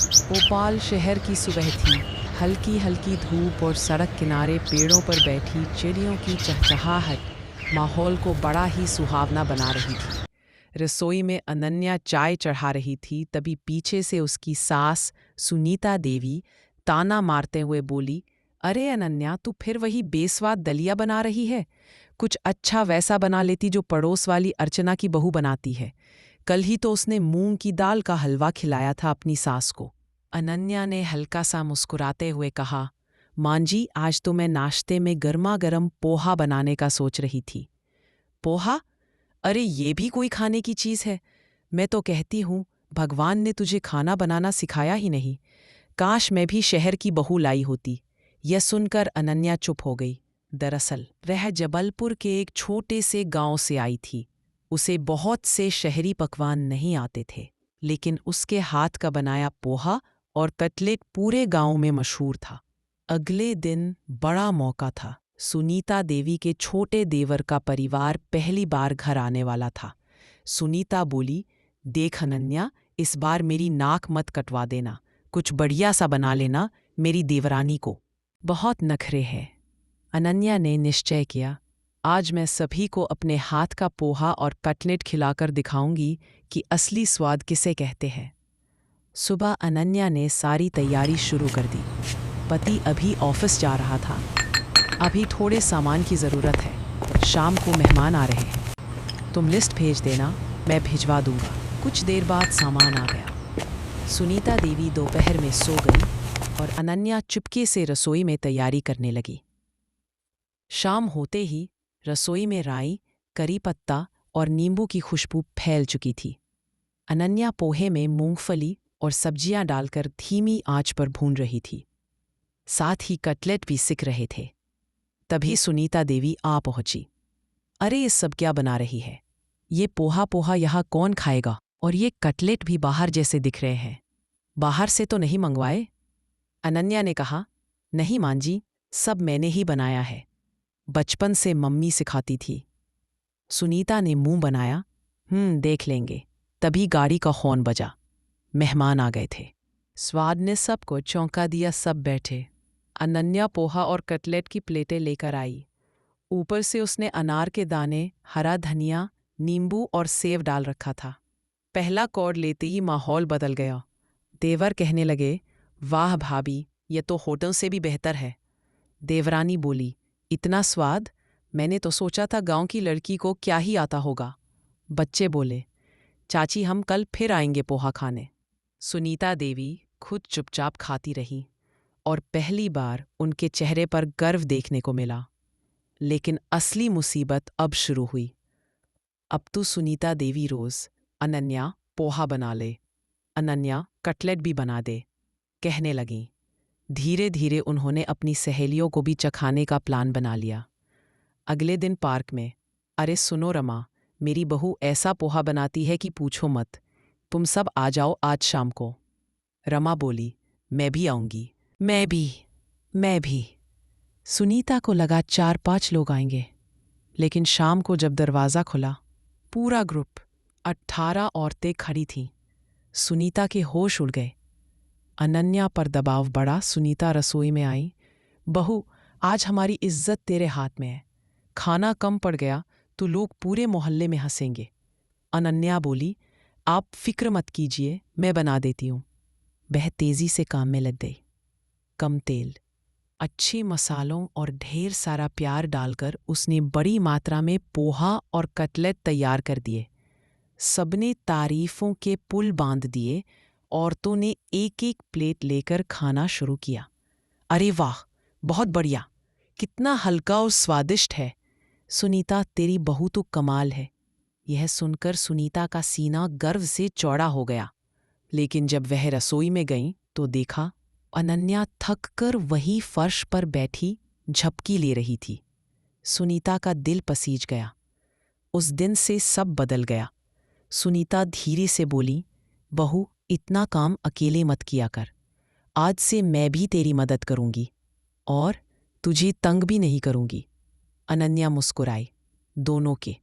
भोपाल शहर की सुबह थी। हल्की हल्की धूप और सड़क किनारे पेड़ों पर बैठी चिड़ियों की चहचहाहट माहौल को बड़ा ही सुहावना बना रही थी। रसोई में अनन्या चाय चढ़ा रही थी, तभी पीछे से उसकी सास सुनीता देवी ताना मारते हुए बोली, अरे अनन्या, तू फिर वही बेस्वाद दलिया बना रही है। कुछ अच्छा वैसा बना लेती जो पड़ोस वाली अर्चना की बहू बनाती है। कल ही तो उसने मूंग की दाल का हलवा खिलाया था अपनी सास को। अनन्या ने हल्का सा मुस्कुराते हुए कहा, मां जी, आज तो मैं नाश्ते में गर्मा गर्म पोहा बनाने का सोच रही थी। पोहा? अरे ये भी कोई खाने की चीज़ है? मैं तो कहती हूँ भगवान ने तुझे खाना बनाना सिखाया ही नहीं। काश मैं भी शहर की बहू लाई होती। यह सुनकर अनन्या चुप हो गई। दरअसल वह जबलपुर के एक छोटे से गांव से आई थी। उसे बहुत से शहरी पकवान नहीं आते थे, लेकिन उसके हाथ का बनाया पोहा और कटलेट पूरे गांव में मशहूर था। अगले दिन बड़ा मौका था। सुनीता देवी के छोटे देवर का परिवार पहली बार घर आने वाला था। सुनीता बोली, देख अनन्या, इस बार मेरी नाक मत कटवा देना। कुछ बढ़िया सा बना लेना मेरी देवरानी को। बहुत नखरे हैं। अनन्या ने निश्चय किया, आज मैं सभी को अपने हाथ का पोहा और कटलेट खिलाकर दिखाऊंगी कि असली स्वाद किसे कहते हैं। सुबह अनन्या ने सारी तैयारी शुरू कर दी। पति अभी ऑफिस जा रहा था। अभी थोड़े सामान की ज़रूरत है। शाम को मेहमान आ रहे हैं। तुम लिस्ट भेज देना, मैं भिजवा दूंगा। कुछ देर बाद सामान आ गया। सुनीता देवी दोपहर में सो गई और अनन्या चुपके से रसोई में तैयारी करने लगी। शाम होते ही रसोई में राई, करी पत्ता और नींबू की खुशबू फैल चुकी थी। अनन्या पोहे में मूंगफली और सब्जियां डालकर धीमी आंच पर भून रही थी। साथ ही कटलेट भी सिक रहे थे। तभी सुनीता देवी आ पहुंची। अरे ये सब क्या बना रही है? ये पोहा पोहा यहाँ कौन खाएगा? और ये कटलेट भी बाहर जैसे दिख रहे हैं। बाहर से तो नहीं मंगवाए? अनन्या ने कहा, नहीं मां जी, सब मैंने ही बनाया है। बचपन से मम्मी सिखाती थी। सुनीता ने मुंह बनाया, देख लेंगे। तभी गाड़ी का हॉर्न बजा। मेहमान आ गए थे। स्वाद ने सबको चौंका दिया। सब बैठे। अनन्या पोहा और कटलेट की प्लेटें लेकर आई। ऊपर से उसने अनार के दाने, हरा धनिया, नींबू और सेव डाल रखा था। पहला कौर लेते ही माहौल बदल गया। देवर कहने लगे, वाह भाभी, ये तो होटल से भी बेहतर है। देवरानी बोली, इतना स्वाद? मैंने तो सोचा था गांव की लड़की को क्या ही आता होगा। बच्चे बोले, चाची हम कल फिर आएंगे पोहा खाने। सुनीता देवी खुद चुपचाप खाती रही और पहली बार उनके चेहरे पर गर्व देखने को मिला। लेकिन असली मुसीबत अब शुरू हुई। अब तो सुनीता देवी रोज, अनन्या पोहा बना ले, अनन्या कटलेट भी बना दे, कहने लगीं। धीरे धीरे उन्होंने अपनी सहेलियों को भी चखाने का प्लान बना लिया। अगले दिन पार्क में, अरे सुनो रमा, मेरी बहू ऐसा पोहा बनाती है कि पूछो मत। तुम सब आ जाओ आज शाम को। रमा बोली, मैं भी आऊंगी। मैं भी। सुनीता को लगा 4-5 लोग आएंगे। लेकिन शाम को जब दरवाज़ा खुला, पूरा ग्रुप, 18 औरतें खड़ी थीं। सुनीता के होश उड़ गए। अनन्या पर दबाव बढ़ा। सुनीता रसोई में आई, बहू, आज हमारी इज्जत तेरे हाथ में है। खाना कम पड़ गया तो लोग पूरे मोहल्ले में हंसेंगे। अनन्या बोली, आप फिक्र मत कीजिए, मैं बना देती हूँ। वह तेजी से काम में लग गई। कम तेल, अच्छे मसालों और ढेर सारा प्यार डालकर उसने बड़ी मात्रा में पोहा और कटलेट तैयार कर दिए। सबने तारीफों के पुल बांध दिए। औरतों ने एक एक प्लेट लेकर खाना शुरू किया। अरे वाह, बहुत बढ़िया, कितना हल्का और स्वादिष्ट है। सुनीता, तेरी बहू तो कमाल है। यह सुनकर सुनीता का सीना गर्व से चौड़ा हो गया। लेकिन जब वह रसोई में गई तो देखा अनन्या थक कर वही फर्श पर बैठी झपकी ले रही थी। सुनीता का दिल पसीज गया। उस दिन से सब बदल गया। सुनीता धीरे से बोली, बहू, इतना काम अकेले मत किया कर। आज से मैं भी तेरी मदद करूंगी और तुझे तंग भी नहीं करूंगी। अनन्या मुस्कुराई। दोनों के